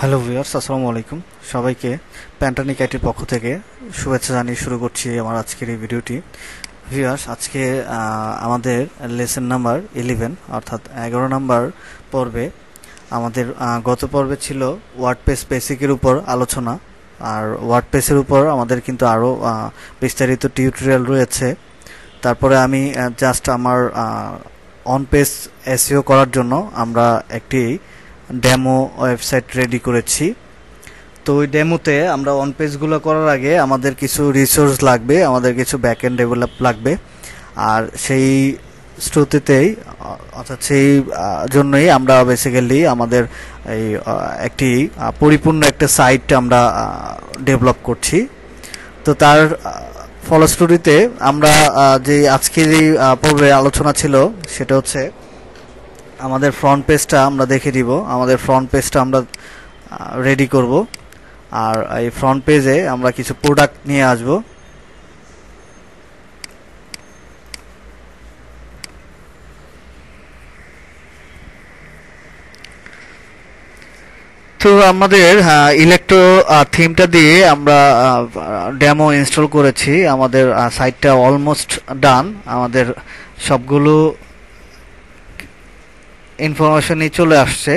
Hello viewers, আসসালামু আলাইকুম। সবাইকে প্যান্টানিক আইটির পক্ষ থেকে শুভেচ্ছা জানিয়ে শুরু করছি আমার আজকের এই ভিডিওটি। ভিউয়ার্স, আজকে আমাদের লেসন নাম্বার 11 অর্থাৎ 11 নাম্বার পর্বে আমাদের গত পর্বে ছিল ওয়ার্ডপ্রেস বেসিকের উপর আলোচনা। আর ওয়ার্ডপ্রেসের উপর আমাদের কিন্তু আরও বিস্তারিত টিউটোরিয়াল রয়েছে। তারপরে আমি জাস্ট আমার অন পেজ এসইও করার জন্য আমরা একটি ডেমো ওয়েবসাইট রেডি করেছি। তো ওই ডেমোতে আমরা অন পেজগুলো করার আগে আমাদের কিছু রিসোর্স লাগবে, আমাদের কিছু ব্যাকএন্ড ডেভেলপ লাগবে। আর সেই স্রোতেতেই অর্থাৎ সেই জন্যই আমরা বেসিক্যালি আমাদের এই একটি পরিপূর্ণ একটা সাইট আমরা ডেভেলপ করছি। তো তার ফলশ্রুতিতে আমরা যে আজকের এই পর্বে আলোচনা ছিল সেটা হচ্ছে আমাদের ফ্রন্ট পেজটা আমরা দেখে দিব। আমাদের ফ্রন্ট পেজটা আমরা রেডি করব। আর এই ফ্রন্ট পেজে আমরা কিছু প্রোডাক্ট নিয়ে আসব। তো আমাদের ইলেকট্রো থিমটা দিয়ে আমরা ডেমো ইনস্টল করেছি। আমাদের সাইটটা অলমোস্ট ডান। আমাদের সবগুলো ইনফরমেশনই চলে আসছে,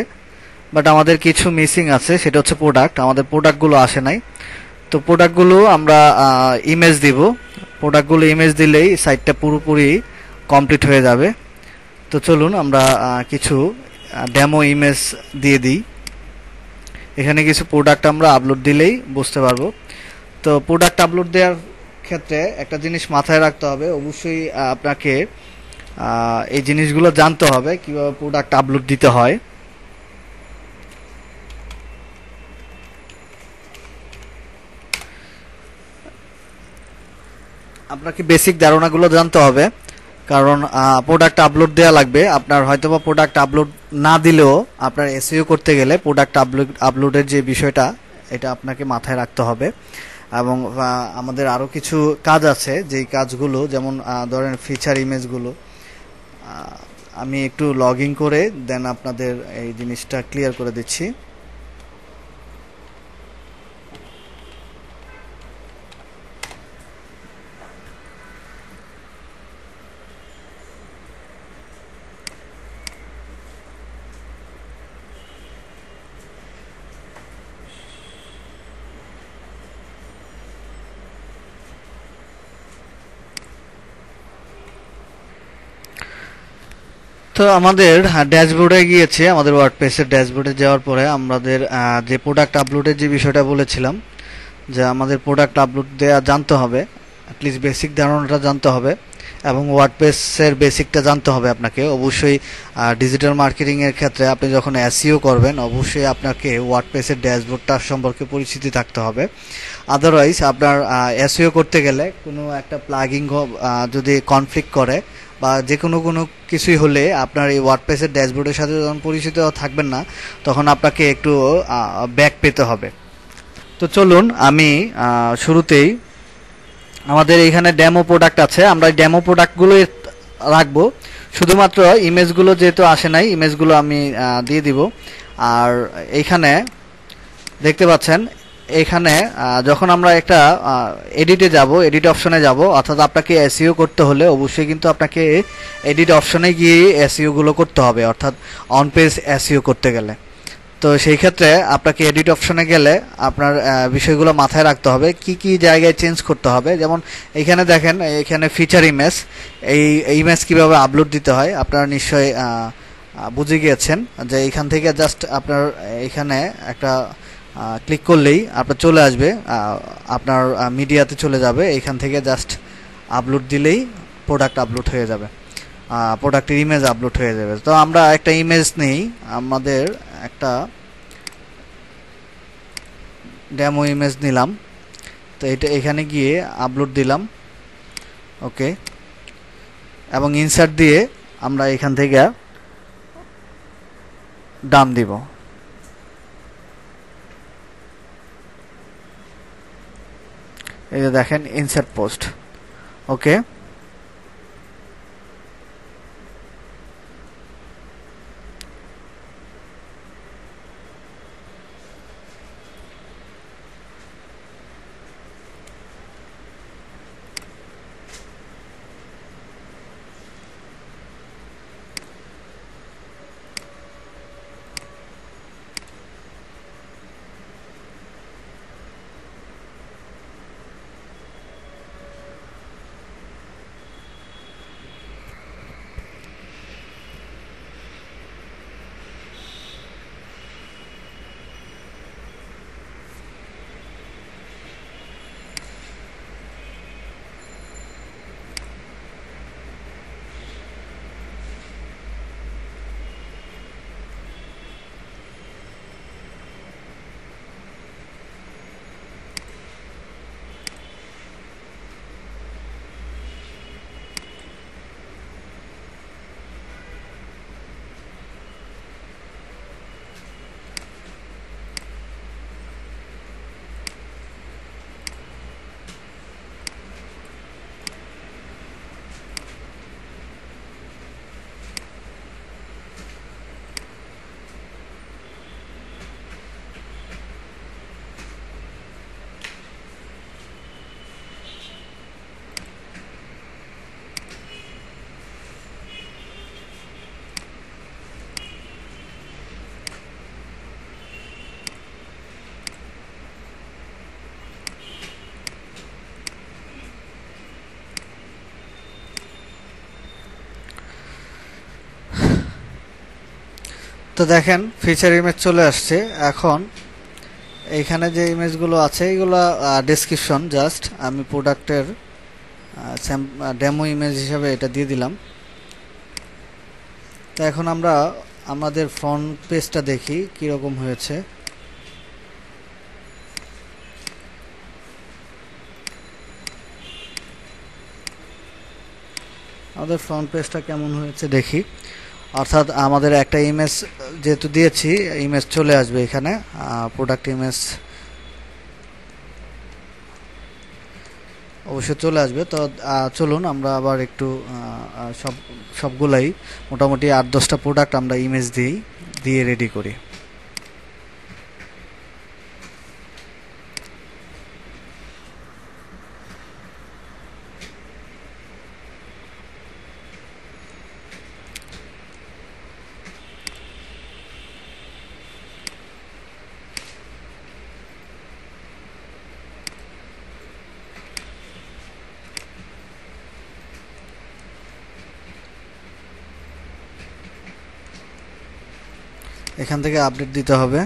বাট আমাদের কিছু মিসিং আছে, সেটা হচ্ছে প্রোডাক্ট। আমাদের প্রোডাক্টগুলো আসে নাই। তো প্রোডাক্টগুলো আমরা ইমেজ দিব। প্রোডাক্টগুলো ইমেজ দিলেই সাইটটা পুরোপুরি কমপ্লিট হয়ে যাবে। তো চলুন আমরা কিছু ডেমো ইমেজ দিয়ে দিই। এখানে কিছু প্রোডাক্ট আমরা আপলোড দিলেই বুঝতে পারবো। তো প্রোডাক্ট আপলোড দেওয়ার ক্ষেত্রে একটা জিনিস মাথায় রাখতে হবে, অবশ্যই আপনাকে এই জিনিসগুলো জানতে হবে কিভাবে প্রোডাক্ট আপলোড দিতে হয়। আপনাকে বেসিক ধারণাগুলো জানতে হবে, কারণ প্রোডাক্ট আপলোড দেওয়া লাগবে। আপনার হয়তোবা প্রোডাক্ট আপলোড না দিলেও আপনার এসইও করতে গেলে প্রোডাক্ট আপলোডের যে বিষয়টা, এটা আপনাকে মাথায় রাখতে হবে। এবং আমাদের আরও কিছু কাজ আছে, যেই কাজগুলো যেমন ধরেন ফিচার ইমেজগুলো। আমি একটু লগ ইন করে দেন আপনাদের এই জিনিসটা ক্লিয়ার করে দিচ্ছি। তো আমাদের ড্যাশবোর্ডে গিয়েছে। আমাদের ওয়ার্ডপ্রেসের ড্যাশবোর্ডে যাওয়ার পরে আমাদের যে প্রোডাক্ট আপলোডের যে বিষয়টা বলেছিলাম, যে আমাদের প্রোডাক্ট আপলোড দেওয়া জানতে হবে, অ্যাটলিস্ট বেসিক ধারণাটা জানতে হবে এবং ওয়ার্ডপ্রেসের বেসিকটা জানতে হবে আপনাকে। অবশ্যই ডিজিটাল মার্কেটিংয়ের ক্ষেত্রে আপনি যখন এসইও করবেন, অবশ্যই আপনাকে ওয়ার্ডপ্রেসের ড্যাশবোর্ডটা সম্পর্কে পরিচিতি থাকতে হবে। আদারওয়াইজ আপনার এসইও করতে গেলে কোনো একটা প্লাগিং যদি কনফ্লিক্ট করে বা যে কোনো কিছুই হলে আপনার এই ওয়ার্ডপ্রেসের ড্যাশবোর্ডের সাথে যখন পরিচিত থাকবেন না, তখন আপনাকে একটু ব্যাক পেতে হবে। তো চলুন আমি শুরুতেই আমাদের এইখানে ডেমো প্রোডাক্ট আছে, আমরা ডেমো প্রোডাক্টগুলোই রাখবো। শুধুমাত্র ইমেজগুলো যেহেতু আসে নাই, ইমেজগুলো আমি দিয়ে দিব। আর এইখানে দেখতে পাচ্ছেন, এখানে যখন আমরা একটা এডিটে যাব, এডিট অপশনে যাব, অর্থাৎ আপনাকে এসইও করতে হলে অবশ্যই কিন্তু আপনাকে এডিট অপশনে গিয়ে এসইওগুলো করতে হবে, অর্থাৎ অন পেজ এসইও করতে গেলে। তো সেই ক্ষেত্রে আপনাকে এডিট অপশনে গেলে আপনার বিষয়গুলো মাথায় রাখতে হবে, কি কি জায়গায় চেঞ্জ করতে হবে। যেমন এখানে দেখেন, এখানে ফিচার ইমেজ, এই ইমেজ কিভাবে আপলোড দিতে হয় আপনারা নিশ্চয়ই বুঝে গিয়েছেন। যে এইখান থেকে জাস্ট আপনার এখানে একটা ক্লিক করলেই আপনার চলে আসবে, আপনার মিডিয়াতে চলে যাবে। এইখান থেকে জাস্ট আপলোড দিলেই প্রোডাক্ট আপলোড হয়ে যাবে, প্রোডাক্টের ইমেজ আপলোড হয়ে যাবে। তো আমরা একটা ইমেজ নেই, আমাদের একটা ডেমো ইমেজ নিলাম। তো এটা এখানে গিয়ে আপলোড দিলাম, ওকে। এবং ইনসার্ট দিয়ে আমরা এখান থেকে ডান দিব। এই যে দেখেন ইনসার্ট পোস্ট, ওকে। তো দেখেন ফিচার ইমেজ চলে আসছে। এখন এইখানে যে ইমেজগুলো আছে এগুলো ডেসক্রিপশন, জাস্ট আমি প্রোডাক্টের ডেমো ইমেজ হিসাবে এটা দিয়ে দিলাম। তো এখন আমরা আমাদের ফ্রন্ট পেজটা দেখি কীরকম হয়েছে। আমাদের ফ্রন্ট পেজটা কেমন হয়েছে দেখি। অর্থাৎ আমাদের একটা ইমেজ যেহেতু দিয়েছি, ইমেজ চলে আসবে এখানে, প্রোডাক্ট ইমেজ অবশ্যই চলে আসবে। তো চলুন আমরা আবার একটু সবগুলাই মোটামুটি 8-10টা প্রোডাক্ট আমরা ইমেজ দিয়ে রেডি করি। এখান থেকে আপডেট দিতে হবে।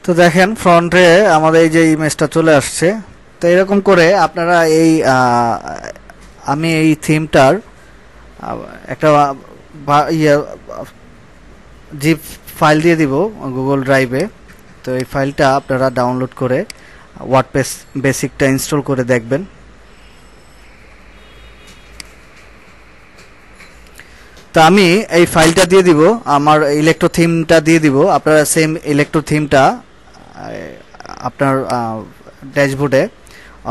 তো দেখেন ফ্রন্টে আমাদের এই যে ইমেজটা চলে আসছে। তো এরকম করে আপনারা আমি এই থিমটার একটা জিপ ফাইল দিয়ে দিব গুগল ড্রাইভে। তো এই ফাইলটা আপনারা ডাউনলোড করে ওয়ার্ডপ্রেস বেসিকটা ইনস্টল করে দেখবেন। তো আমি এই ফাইলটা দিয়ে দিব, আমার ইলেকট্রো থিমটা দিয়ে দিব। আপনারা সেম ইলেকট্রো থিমটা আপনার ড্যাশবোর্ডে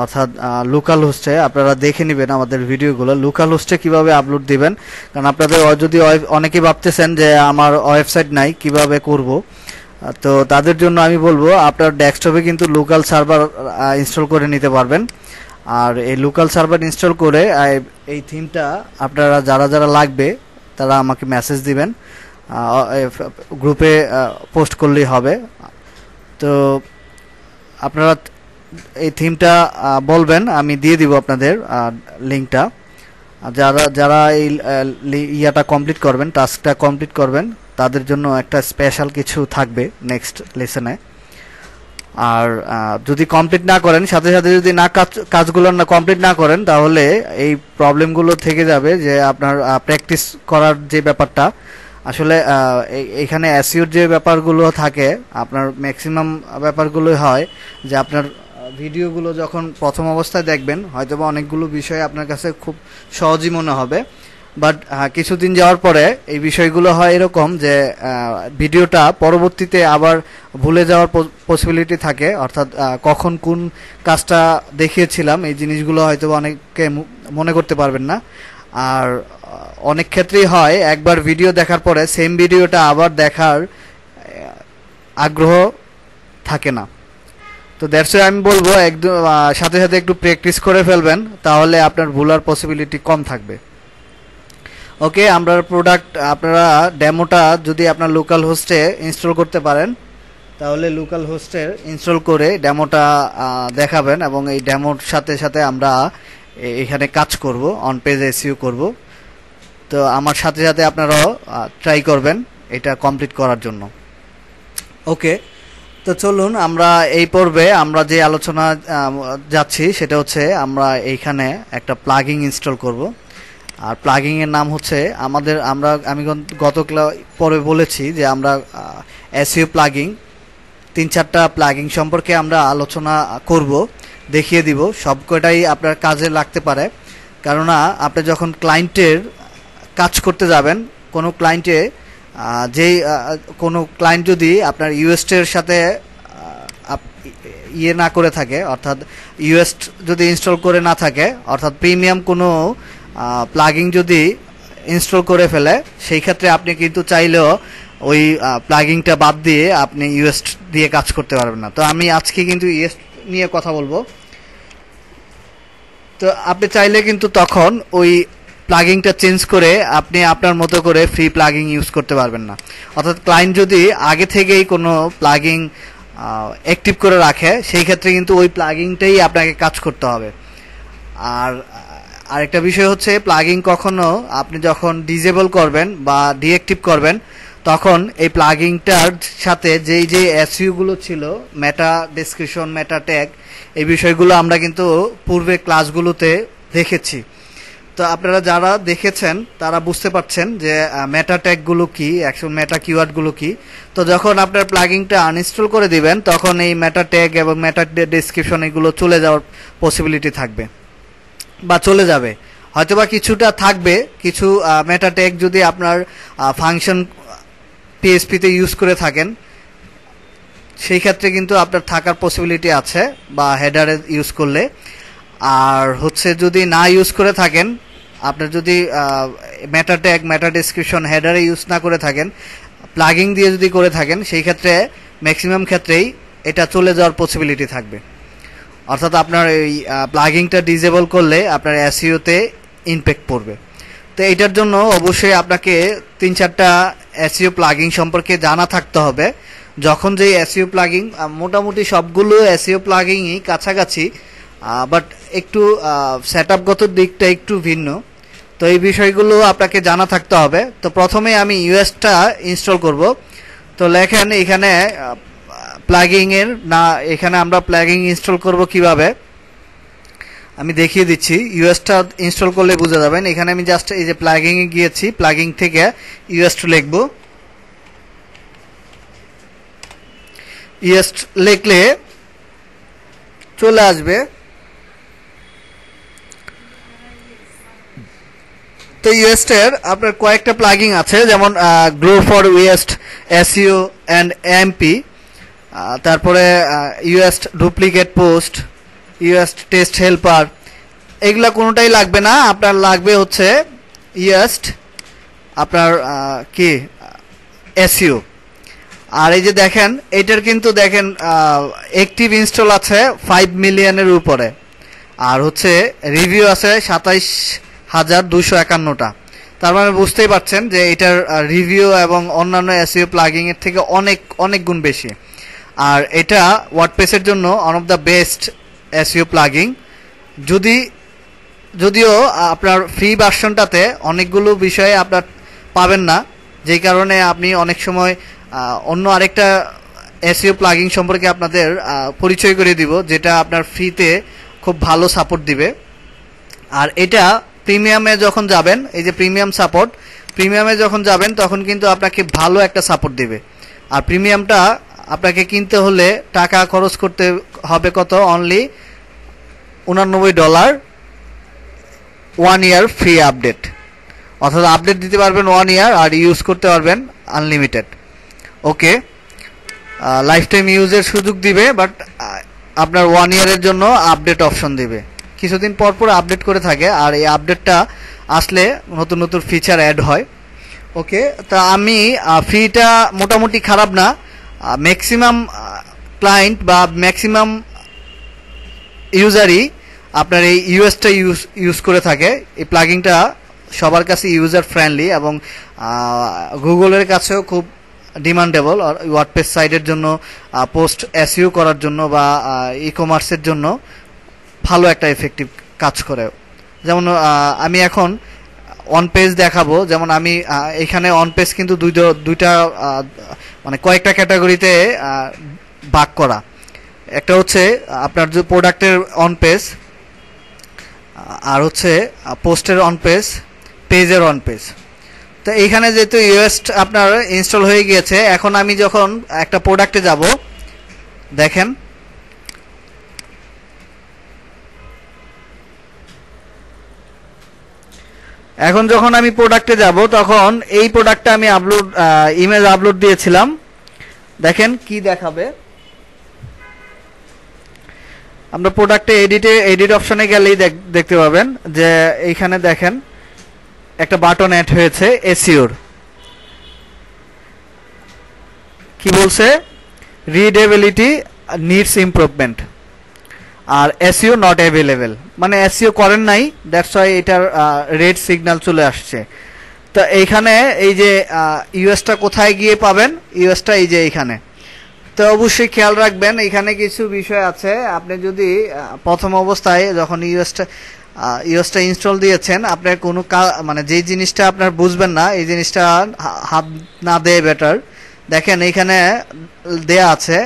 অর্থাৎ লোকাল হোস্টে আপনারা দেখে নেবেন আমাদের ভিডিওগুলো। লোকাল হোস্টে কিভাবে আপলোড দিবেন, কারণ আপনাদের যদি অনেকেই ভাবতেছেন যে আমার ওয়েবসাইট নাই কিভাবে করব, তো তাদের জন্য আমি বলবো আপনার ডেস্কটপে কিন্তু লোকাল সার্ভার ইনস্টল করে নিতে পারবেন। আর এই লোকাল সার্ভার ইনস্টল করে এই থিমটা আপনারা যারা লাগবে তারা আমাকে মেসেজ দিবেন, গ্রুপে পোস্ট করলেই হবে। তো আপনারা এই থিমটা বলবেন, আমি দিয়ে দিব আপনাদের লিঙ্কটা। যারা এই ইয়াটা কমপ্লিট করবেন, টাস্কটা কমপ্লিট করবেন, তাদের জন্য একটা স্পেশাল কিছু থাকবে নেক্সট লেসনে। আর যদি কমপ্লিট না করেন, সাথে সাথে যদি কাজগুলো না কমপ্লিট না করেন, তাহলে এই প্রবলেমগুলো থেকে যাবে যে আপনার প্র্যাকটিস করার যে ব্যাপারটা, আসলে এখানে এসইওর যে ব্যাপারগুলো থাকে আপনার ম্যাক্সিমাম ব্যাপারগুলো হয় যে আপনার ভিডিওগুলো যখন প্রথম অবস্থায় দেখবেন হয়তোবা অনেকগুলো বিষয় আপনার কাছে খুব সহজই মনে হবে, বাট কিছুদিন যাওয়ার পরে এই বিষয়গুলো হয় এরকম যে ভিডিওটা পরবর্তীতে আবার ভুলে যাওয়ার পসিবিলিটি থাকে। অর্থাৎ কখন কোন কাজটা দেখিয়েছিলাম এই জিনিসগুলো হয়তো অনেকে মনে করতে পারবেন না। আর অনেক ক্ষেত্রেই হয় একবার ভিডিও দেখার পরে সেম ভিডিওটা আবার দেখার আগ্রহ থাকে না। তো দ্যাটস ওয়াই আমি বলবো একদম সাথে সাথে একটু প্র্যাকটিস করে ফেলবেন, তাহলে আপনার ভুলার পসিবিলিটি কম থাকবে। ওকে, আমরা প্রোডাক্ট আপনারা ডেমোটা যদি আপনার লোকাল হোস্টে ইনস্টল করতে পারেন তাহলে লোকাল হোস্টের ইনস্টল করে ডেমোটা দেখাবেন, এবং এই ডেমোর সাথে সাথে আমরা এখানে কাজ করব, অন পেজ এসইও করব। তো আমার সাথে সাথে আপনারাও ট্রাই করবেন এটা কমপ্লিট করার জন্য। ওকে, তো চলুন আমরা এই পর্বে আমরা যে আলোচনা যাচ্ছি সেটা হচ্ছে আমরা এইখানে একটা প্লাগইন ইনস্টল করব। আর প্লাগইন এর নাম হচ্ছে আমি গত পর্বে বলেছি যে আমরা এসইও প্লাগইন 3-4টা প্লাগইন সম্পর্কে আমরা আলোচনা করব, দেখিয়ে দিব। সবকটাই আপনার কাজে লাগতে পারে, কেননা আপনি যখন ক্লায়েন্টের কাজ করতে যাবেন, কোনো ক্লায়েন্ট যদি আপনার ইউএসটি এর সাথে ইয়ে না করে থাকে, অর্থাৎ ইউএসট যদি ইনস্টল করে না থাকে, অর্থাৎ প্রিমিয়াম কোনো প্লাগিং যদি ইনস্টল করে ফেলে, সেই ক্ষেত্রে আপনি কিন্তু চাইলেও ওই প্লাগিংটা বাদ দিয়ে আপনি ইউএসট দিয়ে কাজ করতে পারবেন না। তো আমি আজকে কিন্তু ইউএসট নিয়ে কথা বলবো। তো আপনি চাইলে কিন্তু তখন ওই প্লাগিংটা চেঞ্জ করে আপনি আপনার মতো করে ফ্রি প্লাগিং ইউজ করতে পারবেন না। অর্থাৎ ক্লায়েন্ট যদি আগে থেকেই কোনো প্লাগিং অ্যাক্টিভ করে রাখে, সেই ক্ষেত্রে কিন্তু ওই প্লাগিংটাই আপনাকে কাজ করতে হবে। আর আরেকটা বিষয় হচ্ছে, প্লাগিং কখনো আপনি যখন ডিজেবল করবেন বা ডিঅ্যাক্টিভ করবেন, তখন এই প্লাগিংটার সাথে যেই যে এসইউগুলো ছিল, মেটা ডেসক্রিপশন, মেটা ট্যাগ, এই বিষয়গুলো আমরা কিন্তু পূর্বে ক্লাসগুলোতে দেখেছি। তো আপনারা যারা দেখেছেন তারা বুঝতে পারছেন যে মেটা ট্যাগগুলো কি, অ্যাকচুয়াল মেটা কিওয়ার্ডগুলো কি। তো যখন আপনার প্লাগিংটা আনইনস্টল করে দিবেন, তখন এই মেটা ট্যাগ এবং মেটা ডেসক্রিপশন এগুলো চলে যাওয়ার পসিবিলিটি থাকবে বা চলে যাবে, হয়তোবা কিছুটা থাকবে। কিছু মেটা ট্যাগ যদি আপনার ফাংশন পিএসপিতে ইউজ করে থাকেন, সেই ক্ষেত্রে কিন্তু আপনার থাকার পসিবিলিটি আছে, বা হেডারে ইউজ করলে। আর হচ্ছে যদি না ইউজ করে থাকেন, আপনার যদি মেটা ট্যাগ, মেটা ডেসক্রিপশন হেডারে ইউজ না করে থাকেন, প্লাগিং দিয়ে যদি করে থাকেন, সেই ক্ষেত্রে ম্যাক্সিমাম ক্ষেত্রেই এটা চলে যাওয়ার পসিবিলিটি থাকবে। অর্থাৎ আপনার এই প্লাগিংটা ডিজেবল করলে আপনার এসইওতে ইমপ্যাক্ট পড়বে। তো এটার জন্য অবশ্যই আপনাকে 3-4টা এসইও প্লাগিং সম্পর্কে জানা থাকতে হবে। যখন যেই এসইও প্লাগিং, মোটামুটি সবগুলো এসইও প্লাগিংই কাছাকাছি, বাট একটু সেটআপগত দিকটা একটু ভিন্ন। তো এই বিষয়গুলো আপনাকে জানা থাকতে হবে। তো প্রথমে আমি ইউএসটা ইনস্টল করব। তো লেখেন এখানে প্লাগিংয়ের না, এখানে আমরা প্লাগিং ইনস্টল করব কিভাবে আমি দেখিয়ে দিচ্ছি। ইউএসটা ইনস্টল করলে বুঝে যাবেন। এখানে আমি জাস্ট এই যে প্লাগিংয়ে গিয়েছি, প্লাগিং থেকে ইউএসটা লিখব। ইউএস লিখলে চলে আসবে। তো ইউএসটের আপনার কয়েকটা প্লাগিং আছে, যেমন grow for waste, SEO and MP, তারপরে US duplicate post, US test helper. এগুলা কোনোটাই লাগবে না, আপনার লাগবে হচ্ছে ইউএস আপনার কি এসইও। আর এই যে দেখেন, এটার কিন্তু দেখেন অ্যাক্টিভ ইনস্টল আছে 5 মিলিয়নের উপরে, আর হচ্ছে রিভিউ আছে 27,251টা। তার মানে বুঝতেই পারছেন যে এটার রিভিউ এবং অন্যান্য এসইও প্লাগিং এর থেকে অনেক অনেক গুণ বেশি। আর এটা ওয়ার্ডপ্রেসের জন্য one of the best SEO plugging. যদিও আপনার ফ্রি ভার্সনটাতে অনেকগুলো বিষয়ে আপনার পাবেন না, যেই কারণে আপনি অনেক সময় অন্য আরেকটা এসইও প্লাগিং সম্পর্কে আপনাদের পরিচয় করে দিব, যেটা আপনার ফ্রিতে খুব ভালো সাপোর্ট দিবে। আর এটা প্রিমিয়ামে যখন যাবেন, এই যে প্রিমিয়ামে যখন যাবেন, তখন কিন্তু আপনাকে ভালো একটা সাপোর্ট দিবে। আর প্রিমিয়ামটা আপনাকে কিনতে হলে টাকা খরচ করতে হবে কত, অনলি $89, 1 ইয়ার ফ্রি আপডেট। অর্থাৎ আপডেট দিতে পারবেন 1 ইয়ার, আর ইউজ করতে পারবেন আনলিমিটেড। ওকে, লাইফ টাইম ইউজের সুযোগ দিবে, বাট আপনার 1 ইয়ারের জন্য আপডেট অপশন দিবে। কিছুদিন পর পর আপডেট করে থাকে, আর এই আপডেটটা আসলে নতুন নতুন ফিচার অ্যাড হয়। ওকে, তা আমি ফ্রিটা মোটামুটি খারাপ না। ম্যাক্সিমাম ক্লায়েন্ট বা ম্যাক্সিমাম ইউজারই আপনার এই ইউএসটা ইউজ করে থাকে। এই প্লাগিংটা সবার কাছে ইউজার ফ্রেন্ডলি এবং গুগলের কাছেও খুব ডিমান্ডেবল। ওয়ার্ডপ্রেস সাইটের জন্য, পোস্ট এসইও করার জন্য বা ই কমার্সের জন্য ভালো একটা এফেক্টিভ কাজ করে। যেমন আমি এখন অন পেজ দেখাবো। যেমন আমি এখানে অন পেজ কিন্তু দুইটা মানে কয়েকটা ক্যাটাগরিতে ভাগ করা। একটা হচ্ছে আপনার যে প্রোডাক্টের অন পেজ, আর হচ্ছে পোস্টের অন পেজ, পেজের অন পেজ। তো এইখানে যেহেতু ইউএস আপনার ইনস্টল হয়ে গিয়েছে, এখন আমি যখন একটা প্রোডাক্টে যাব, দেখেন এখন যখন আমি প্রোডাক্টে যাব, তখন এই প্রোডাক্টটা আমি ইমেজ আপলোড দিয়েছিলাম। দেখেন কি দেখাবে। আমরা প্রোডাক্টে এডিট অপশনে গেলেই দেখতে পাবেন যে এইখানে দেখেন একটা বাটন অ্যাড হয়েছে এসইওর। কি বলছে? রিডেবিলিটি নিডস ইমপ্রুভমেন্ট আর এসইও নট অ্যাভেলেবেল, মানে এসইও করেন নাই, দ্যাটস ওয়াই এটার রেড সিগন্যাল চলে আসছে। তো এইখানে এই যে ইউএসটা কোথায় গিয়ে পাবেন? ইউএসটা এই যে এইখানে। তো অবশ্যই খেয়াল রাখবেন, এখানে কিছু বিষয় আছে। আপনি যদি প্রথম অবস্থায় যখন ইউএসটা ইনস্টল দিয়েছেন, আপনার কোনো মানে যেই জিনিসটা আপনার বুঝবেন না, এই জিনিসটা হাত না দেয় বেটার। দেখেন এইখানে দেয়া আছে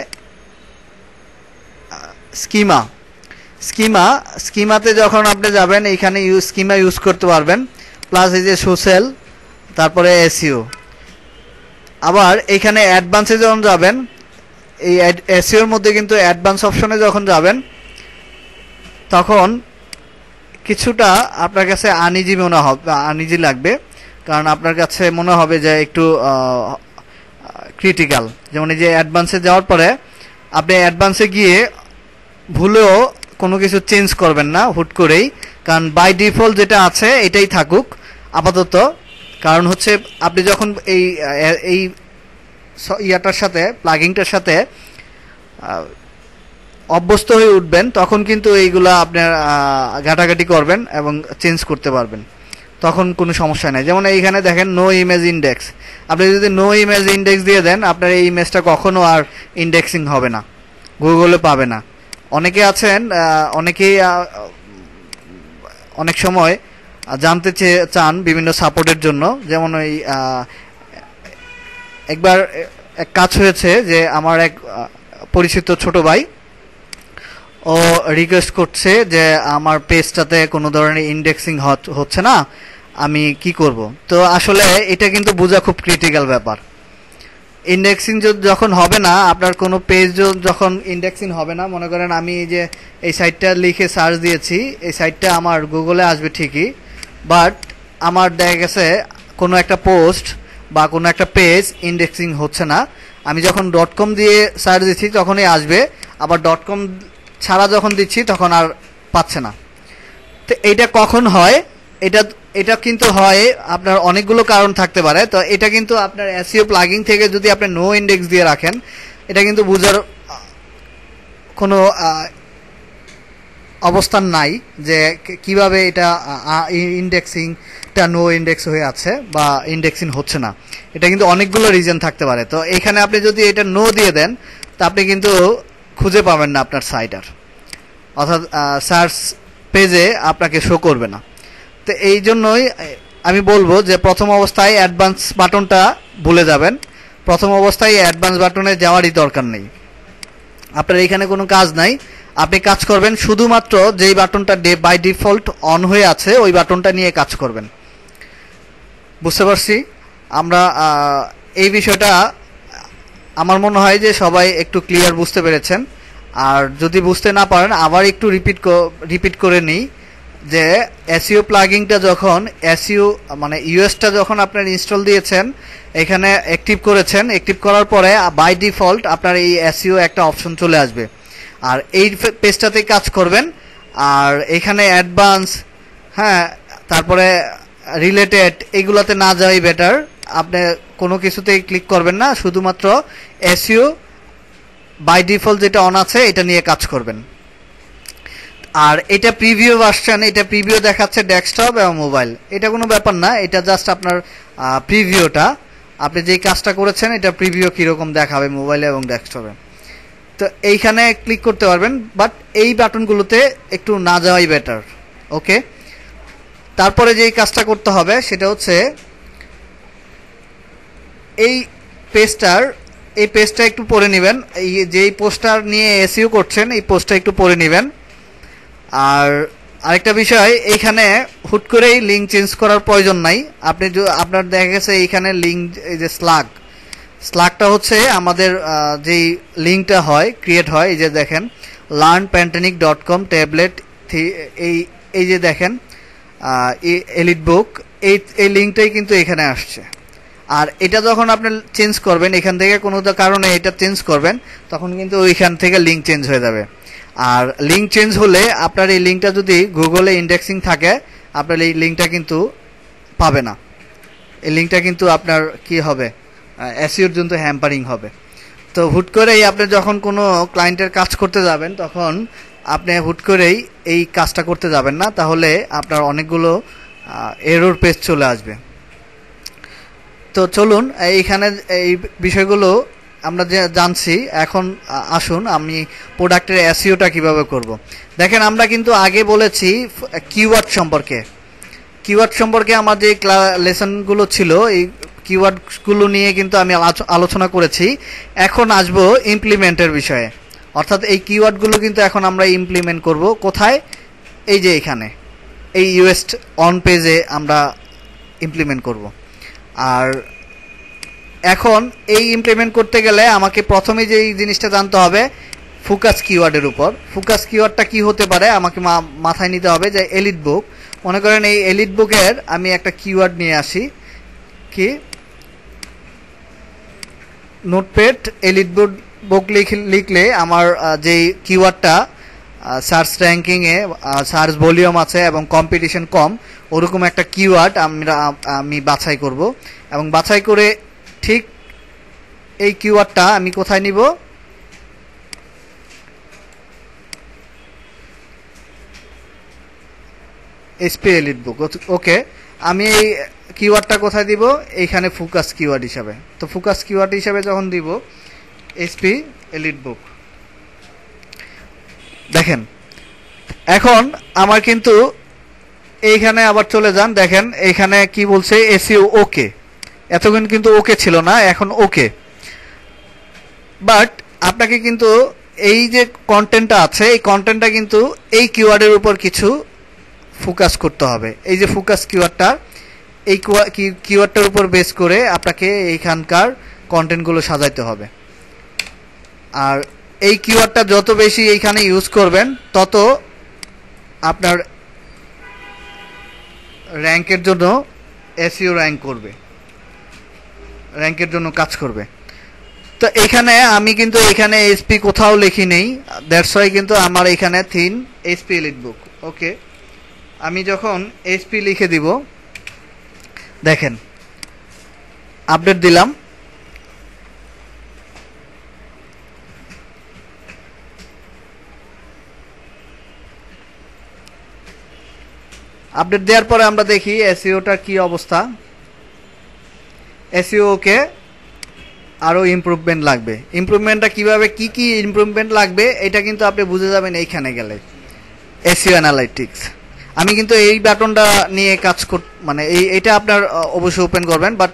স্কিমাতে যখন আপনি যাবেন এইখানে স্কিমা ইউজ করতে পারবেন, প্লাস এই যে সোশ্যাল, তারপরে এসইও। আবার এখানে অ্যাডভান্সে যখন যাবেন, এই এসইওর মধ্যে কিন্তু অ্যাডভান্স অপশনে যখন যাবেন তখন কিছুটা আপনার কাছে আনইজি লাগবে, কারণ আপনার কাছে মনে হবে যে একটু ক্রিটিক্যাল। যেমন এই যে অ্যাডভান্সে যাওয়ার পরে আপনি অ্যাডভান্সে গিয়ে ভুলেও কোনো কিছু চেঞ্জ করবেন না হুট করেই, কারণ বাই ডিফল্ট যেটা আছে এটাই থাকুক আপাতত। কারণ হচ্ছে আপনি যখন এই ইয়াটার সাথে প্লাগিংটার সাথে অভ্যস্ত হয়ে উঠবেন, তখন কিন্তু এইগুলা আপনার ঘাটাঘাটি করবেন এবং চেঞ্জ করতে পারবেন, তখন কোনো সমস্যা নেই। যেমন এইখানে দেখেন নো ইমেজ ইন্ডেক্স, আপনি যদি নো ইমেজ ইন্ডেক্স দিয়ে দেন, আপনার এই ইমেজটা কখনো আর ইন্ডেক্সিং হবে না, গুগলে পাবে না। অনেকে আছেন, অনেকেই অনেক সময় জানতে চান বিভিন্ন সাপোর্টের জন্য। যেমন ওই একবার এক কাজ হয়েছে যে আমার এক পরিচিত ছোট ভাই, ও রিকোয়েস্ট করছে যে আমার পেজটাতে কোনো ধরনের ইন্ডেক্সিং হচ্ছে না, আমি কি করব। তো আসলে এটা কিন্তু বোঝা খুব ক্রিটিক্যাল ব্যাপার। ইন্ডেক্সিং যখন হবে না, আপনার কোনো পেজ যখন ইন্ডেক্সিং হবে না, মনে করেন আমি এই যে এই সাইটটা লিখে সার্চ দিয়েছি, এই সাইটটা আমার গুগলে আসবে ঠিকই, বাট আমার দেখা গেছে কোনো একটা পোস্ট বা কোনো একটা পেজ ইন্ডেক্সিং হচ্ছে না। আমি যখন .com দিয়ে সার্চ দিচ্ছি তখনই আসবে, আবার .com ছাড়া যখন দিচ্ছি তখন আর পাচ্ছে না। তো এইটা কখন হয়? এটা কিন্তু হয় আপনার অনেকগুলো কারণ থাকতে পারে। তো এটা কিন্তু আপনার এসইও প্লাগিং থেকে যদি আপনি নো ইন্ডেক্স দিয়ে রাখেন, এটা কিন্তু বোঝার কোনো অবস্থান নাই যে কিভাবে এটা ইন্ডেক্সিংটা নো ইন্ডেক্স হয়ে আছে বা ইন্ডেক্সিং হচ্ছে না। এটা কিন্তু অনেকগুলো রিজন থাকতে পারে। তো এখানে আপনি যদি এটা নো দিয়ে দেন, তা আপনি কিন্তু খুঁজে পাবেন না আপনার সাইট আর, অর্থাৎ সার্চ পেজে আপনাকে শো করবে না। তো এই জন্যই আমি বলবো যে প্রথম অবস্থায় অ্যাডভান্স বাটনটা ভুলে যাবেন। প্রথম অবস্থায় অ্যাডভান্স বাটনে যাওয়ারই দরকার নেই, আপনার এখানে কোনো কাজ নাই। আপনি কাজ করবেন শুধুমাত্র যেই বাটনটা বাই ডিফল্ট অন হয়ে আছে ওই বাটনটা নিয়ে কাজ করবেন। বুঝতে পারছি আমরা এই বিষয়টা, আমার মনে হয় যে সবাই একটু ক্লিয়ার বুঝতে পেরেছেন। আর যদি বুঝতে না পারেন আবার একটু রিপিট করে নিই যে এসইও প্লাগিংটা যখন এসইও মানে ইউএসটা যখন আপনার ইনস্টল দিয়েছেন, এখানে অ্যাক্টিভ করেছেন, অ্যাক্টিভ করার পরে বাই ডিফল্ট আপনার এই এসইও একটা অপশন চলে আসবে, আর এই পেজটাতেই কাজ করবেন। আর এখানে অ্যাডভান্স, হ্যাঁ, তারপরে রিলেটেড, এগুলোতে না যাওয়াই বেটার। আপনি কোনো কিছুতেই ক্লিক করবেন না, শুধুমাত্র এসইও বাই ডিফল্ট যেটা অন আছে এটা নিয়ে কাজ করবেন। আর এটা প্রিভিউ ভার্সন, এটা প্রিভিউ দেখাচ্ছে ডেস্কটপ এবং মোবাইল, এটা কোনো ব্যাপার না, এটা জাস্ট আপনার প্রিভিউটা, আপনি যেই কাজটা করেছেন এটা প্রিভিউ কীরকম দেখাবে মোবাইলে এবং ডেস্কটপে। তো এইখানে ক্লিক করতে পারবেন, বাট এই বাটনগুলোতে একটু না যাওয়াই বেটার। ওকে, তারপরে যেই কাজটা করতে হবে সেটা হচ্ছে এই পেজটা একটু পড়ে নেবেন। এই যেই পোস্টার নিয়ে এসইও করছেন এই পোস্টটা একটু পড়ে নেবেন। আর আরেকটা বিষয়, এইখানে হুট করেই লিঙ্ক চেঞ্জ করার প্রয়োজন নাই। আপনার দেখা গেছে এইখানে লিঙ্ক, এই যে স্লাগটা হচ্ছে আমাদের যেই লিঙ্কটা হয় ক্রিয়েট হয়, এই যে দেখেন learnpantanic.com ট্যাবলেট, এই যে দেখেন এলিট বুক, এই লিঙ্কটাই কিন্তু এখানে আসছে। আর এটা যখন আপনি চেঞ্জ করবেন, এখান থেকে কোনো কারণে এটা চেঞ্জ করবেন, তখন কিন্তু ওইখান থেকে লিঙ্ক চেঞ্জ হয়ে যাবে। আর লিঙ্ক চেঞ্জ হলে আপনার এই লিঙ্কটা যদি গুগলে ইন্ডেক্সিং থাকে আপনার এই লিঙ্কটা কিন্তু পাবে না, এই লিঙ্কটা কিন্তু আপনার কি হবে, এসইওর জন্য হ্যাম্পারিং হবে। তো হুট করেই আপনি যখন কোনো ক্লায়েন্টের কাজ করতে যাবেন তখন আপনি হুট করেই এই কাজটা করতে যাবেন না, তাহলে আপনার অনেকগুলো এরর পেজ চলে আসবে। তো চলুন এইখানে এই বিষয়গুলো আমরা যে জানছি, এখন আসুন আমি প্রোডাক্টের এসইওটা কিভাবে করব। দেখেন আমরা কিন্তু আগে বলেছি কিওয়ার্ড সম্পর্কে, কিওয়ার্ড সম্পর্কে আমার যে লেসনগুলো ছিল এই কিওয়ার্ডগুলো নিয়ে কিন্তু আমি আলোচনা করেছি। এখন আসব ইমপ্লিমেন্টের বিষয়ে, অর্থাৎ এই কিওয়ার্ডগুলো কিন্তু এখন আমরা ইমপ্লিমেন্ট করব কোথায়, এই যে এখানে এই ইউএস অন পেজে আমরা ইমপ্লিমেন্ট করব। আর এখন এই ইমপ্লিমেন্ট করতে গেলে আমাকে প্রথমে যে জিনিসটা জানতে হবে ফোকাস কিওয়ার্ডের উপর। ফোকাস কিওয়ার্ডটা কি হতে পারে আমাকে মাথায় নিতে হবে যে এলিট বুক। মনে করেন এই এলিট বুকের আমি একটা কিওয়ার্ড নিয়ে আসি, কি নোটপ্যাড এলিট বুক লিখলে আমার যে কিওয়ার্ডটা সার্চ র্যাঙ্কিংয়ে সার্চ ভলিউম আছে এবং কম্পিটিশন কম, ওরকম একটা কিওয়ার্ড আমি বাছাই করব এবং বাছাই করে ঠিক এই কিওয়ার্ডটা আমি কোথায় নিব, এসপি এলিট বুক। ওকে, আমি এই কিওয়ার্ডটা কোথায় দিব, এইখানে ফোকাস কিওয়ার্ড হিসাবে। তো ফোকাস কিওয়ার্ড হিসাবে যখন দিব এসপি এলিট বুক, দেখেন এখন আমার কিন্তু এইখানে আবার চলে যান, দেখেন এইখানে কি বলছে এসইও ওকে, এতক্ষণ কিন্তু ওকে ছিল না, এখন ওকে। বাট আপনাকে কিন্তু এই যে কন্টেন্টটা আছে এই কন্টেন্টটা কিন্তু এই কিওয়ার্ডের উপর কিছু ফোকাস করতে হবে। এই যে ফোকাস কিওয়ার্ডটা, এই কিওয়ার্ডটার উপর বেস করে আপনাকে এইখানকার কন্টেন্টগুলো সাজাইতে হবে। আর এই কিওয়ার্ডটা যত বেশি এইখানে ইউজ করবেন তত আপনার র্যাঙ্কের জন্য এসইও র্যাঙ্ক করবে, র্যাঙ্কের জন্য কাজ করবে। তো এখানে আমি কিন্তু এখানে এসপি কোথাও লিখি নেই, দ্যাটস ওয়াই কিন্তু আমার এখানে থিন এসপি এলিট বুক। ওকে, আমি যখন এসপি লিখে দিব, দেখেন আপডেট দিলাম, আপডেট দেওয়ার পরে আমরা দেখি এসইওটার কি অবস্থা। এসইওকে আরও ইমপ্রুভমেন্ট লাগবে। ইমপ্রুভমেন্টটা কিভাবে, কি কি ইমপ্রুভমেন্ট লাগবে এটা কিন্তু আপনি বুঝে যাবেন এইখানে গেলে, এসইও অ্যানালাইটিক্স। আমি কিন্তু এই বাটনটা নিয়ে কাজ মানে এইটা আপনার অবশ্যই ওপেন করবেন, বাট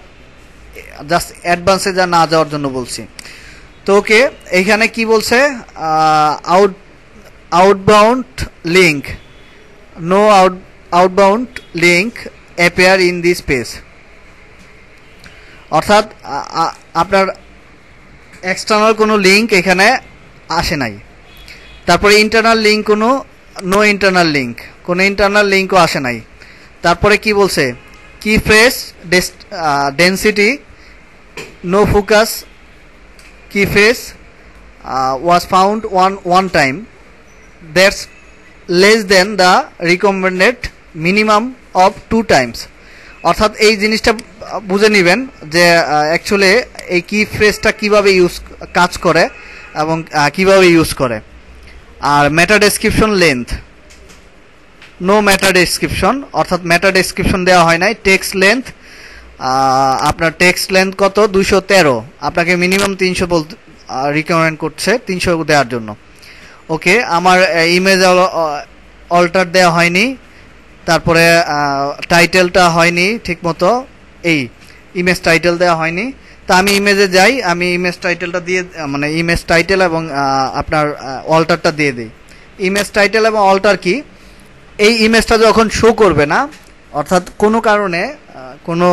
জাস্ট অ্যাডভান্সে যা না যাওয়ার জন্য বলছি। তো ওকে, এইখানে কি বলছে, outbound link, no outbound link appear in this page, অর্থাৎ আপনার এক্সটার্নাল কোনো লিঙ্ক এখানে আসে নাই। তারপরে internal link no internal link, কোনো ইন্টারনাল লিঙ্কও আসে নাই। তারপরে কি বলছে, key phrase density no focus key phrase was found one time, that's less than the recommended minimum of 2 times। অর্থাৎ এই জিনিসটা বুঝে নেবেন যে অ্যাকচুয়ালি এই কি ফ্রেজটা কীভাবে কাজ করে এবং কিভাবে ইউজ করে। আর meta description length, no meta description, অর্থাৎ মেটা ডেসক্রিপশন দেওয়া হয় নাই। টেক্সট লেন্থ, আপনার টেক্সট লেন্থ কত, 213, আপনাকে মিনিমাম 300 বলতে রিকমেন্ড করছে, 300 দেওয়ার জন্য। ওকে, আমার ইমেজ অল্টার দেওয়া হয়নি, তারপরে টাইটেলটা হয়নি ঠিকমতো, এই ইমেজ টাইটেল দেওয়া হয়নি। তা আমি ইমেজে যাই, আমি ইমেজ টাইটেলটা দিয়ে, মানে ইমেজ টাইটেল এবং আপনার অল্টারটা দিয়ে দিই। ইমেজ টাইটেল এবং অল্টার কি, এই ইমেজটা যখন শো করবে না, অর্থাৎ কোনো কারণে কোনো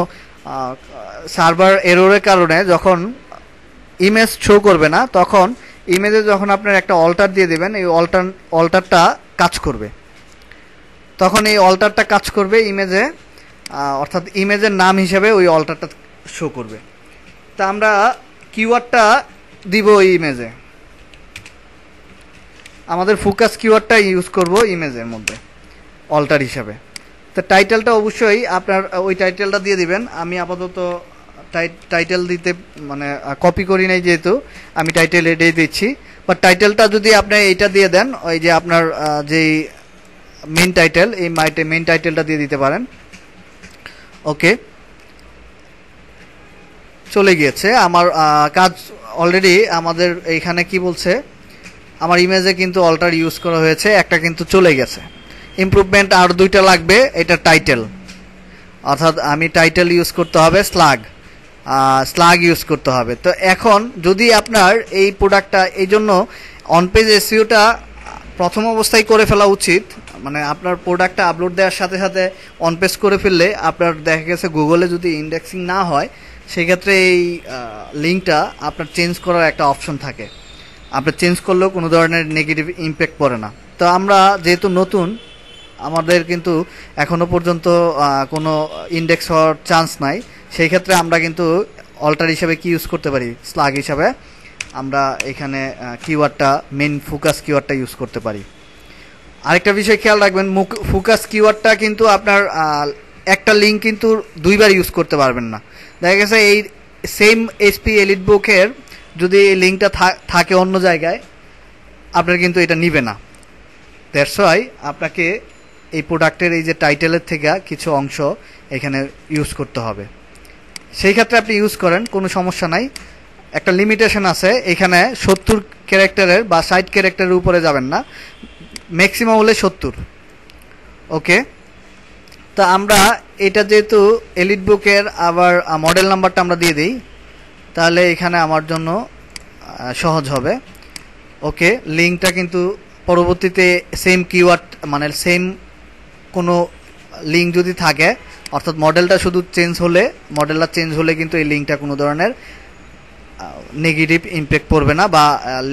সার্ভার এররের কারণে যখন ইমেজ শো করবে না, তখন ইমেজে যখন আপনার একটা অল্টার দিয়ে দেবেন, এই অল্টারটা কাজ করবে। তখন এই অল্টারটা কাজ করবে ইমেজে, অর্থাৎ ইমেজের নাম হিসেবে ওই অল্টারটা শো করবে। তা আমরা কিওয়ার্ডটা দিব ওই ইমেজে, আমাদের ফোকাস কিওয়ার্ডটা ইউজ করব ইমেজের মধ্যে অল্টার হিসাবে। তো টাইটেলটা অবশ্যই আপনার ওই টাইটেলটা দিয়ে দিবেন। আমি আপাতত টাইটেল দিতে মানে কপি করি নাই, যেহেতু আমি টাইটেল এটাই দিচ্ছি। বাট টাইটেলটা যদি আপনি এইটা দিয়ে দেন, ওই যে আপনার যেই মেইন টাইটেল, এই মেইন টাইটেলটা দিয়ে দিতে পারেন। ওকে, চলে গিয়েছে আমার কাজ অলরেডি। আমাদের এইখানে কি বলছে, আমার ইমেজে কিন্তু অল্টার ইউজ করা হয়েছে, একটা কিন্তু চলে গেছে। ইমপ্রুভমেন্ট আর দুইটা লাগবে, এটা টাইটেল, অর্থাৎ আমি টাইটেল ইউজ করতে হবে, স্লাগ ইউজ করতে হবে। তো এখন যদি আপনার এই প্রোডাক্টটা, এই জন্য অন পেজ এসইওটা প্রথম অবস্থায় করে ফেলা উচিত। মানে আপনার প্রোডাক্টটা আপলোড দেওয়ার সাথে সাথে অন পেজ করে ফেললে আপনার দেখা গেছে গুগলে যদি ইন্ডেক্সিং না হয়, সেক্ষেত্রে এই লিঙ্কটা আপনার চেঞ্জ করার একটা অপশন থাকে। আপনার চেঞ্জ করলেও কোনো ধরনের নেগেটিভ ইম্প্যাক্ট পড়ে না। তো আমরা যেহেতু নতুন, আমাদের কিন্তু এখনও পর্যন্ত কোনো ইন্ডেক্স হওয়ার চান্স নাই, সেই ক্ষেত্রে আমরা কিন্তু অল্টার হিসাবে কি ইউজ করতে পারি, স্লাগ হিসাবে আমরা এখানে কিওয়ার্ডটা, মেন ফোকাস কিওয়ার্ডটা ইউজ করতে পারি। আরেকটা বিষয় খেয়াল রাখবেন, ফোকাস কিওয়ার্ডটা কিন্তু আপনার একটা লিঙ্ক কিন্তু দুইবার ইউজ করতে পারবেন না। দেখা গেছে এই সেম এসপি এলিট বুকের যদি এই লিঙ্কটা থাকে অন্য জায়গায়, আপনার কিন্তু এটা নিবে না। দ্যাটস ওয়াই আপনাকে এই প্রোডাক্টের এই যে টাইটেলের থেকে কিছু অংশ এখানে ইউজ করতে হবে। সেই ক্ষেত্রে আপনি ইউজ করেন, কোনো সমস্যা নাই। একটা লিমিটেশন আছে, এখানে 70 ক্যারেক্টারের বা 60 ক্যারেক্টারের উপরে যাবেন না, ম্যাক্সিমাম হলে 70। ওকে, তা আমরা এটা যেহেতু এলিট বুকের, আবার মডেল নাম্বারটা আমরা দিয়ে দিই, তাহলে এখানে আমার জন্য সহজ হবে। ওকে, লিঙ্কটা কিন্তু পরবর্তীতে সেম কিওয়ার্ড, মানে সেম কোনো লিঙ্ক যদি থাকে, অর্থাৎ মডেলটা শুধু মডেলটা চেঞ্জ হলে কিন্তু এই লিঙ্কটা কোনো ধরনের নেগেটিভ ইম্প্যাক্ট পড়বে না বা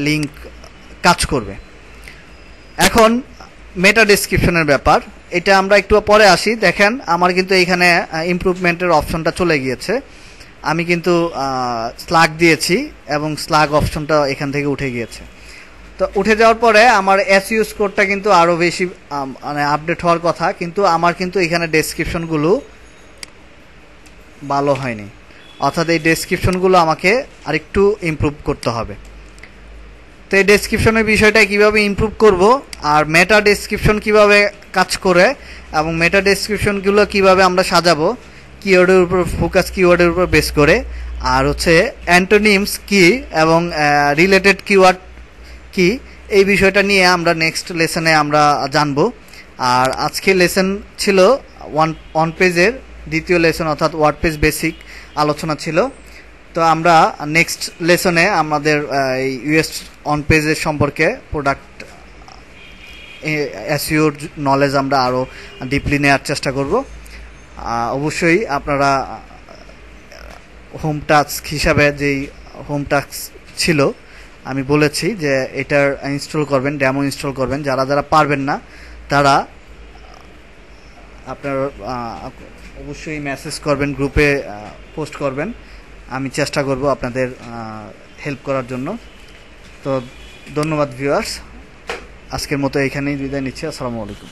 লিঙ্ক কাজ করবে। এখন মেটা ডেসক্রিপশনের ব্যাপার, এটা আমরা একটু পরে আসি। দেখেন আমার কিন্তু এখানে ইমপ্রুভমেন্টের অপশনটা চলে গিয়েছে। আমি কিন্তু স্লাগ দিয়েছি এবং স্লাগ অপশনটা এখান থেকে উঠে গিয়েছে। তো উঠে যাওয়ার পরে আমার এসইও স্কোরটা কিন্তু আরও বেশি মানে আপডেট হওয়ার কথা, কিন্তু আমার কিন্তু এখানে ডেসক্রিপশনগুলো ভালো হয়নি, অর্থাৎ এই ডেসক্রিপশনগুলো আমাকে আরেকটু ইমপ্রুভ করতে হবে। তো এই ডেসক্রিপশনের বিষয়টা কিভাবে ইমপ্রুভ করব, আর মেটা ডেসক্রিপশন কিভাবে কাজ করে, এবং মেটা ডেসক্রিপশনগুলো কিভাবে আমরা সাজাবো কিওয়ার্ডের উপর, ফোকাস কিওয়ার্ডের উপর বেস করে, আর হচ্ছে অ্যান্টোনিমস কি এবং রিলেটেড কিওয়ার্ড কি, এই বিষয়টা নিয়ে আমরা নেক্সট লেসনে আমরা জানবো। আর আজকে লেসন ছিল অন পেজের দ্বিতীয় লেসন, অর্থাৎ ওয়ার্ড পেজ বেসিক আলোচনা ছিল। তো আমরা নেক্সট লেসনে আমাদের এই ইউএস অন পেজের সম্পর্কে, প্রোডাক্ট এসইওর নলেজ আমরা আরও ডিপলি নেওয়ার চেষ্টা করব। অবশ্যই আপনারা হোম টাস্ক হিসাবে, যেই হোম টাস্ক ছিল আমি বলেছি যে এটার ইনস্টল করবেন, ডেমো ইনস্টল করবেন। যারা যারা পারবেন না তারা আপনার অবশ্যই মেসেজ করবেন, গ্রুপে পোস্ট করবেন, আমি চেষ্টা করব আপনাদের হেল্প করার জন্য। তো ধন্যবাদ ভিউয়ার্স, আজকের মতো এখানেই বিদায় নিচ্ছি। আসসালামু আলাইকুম।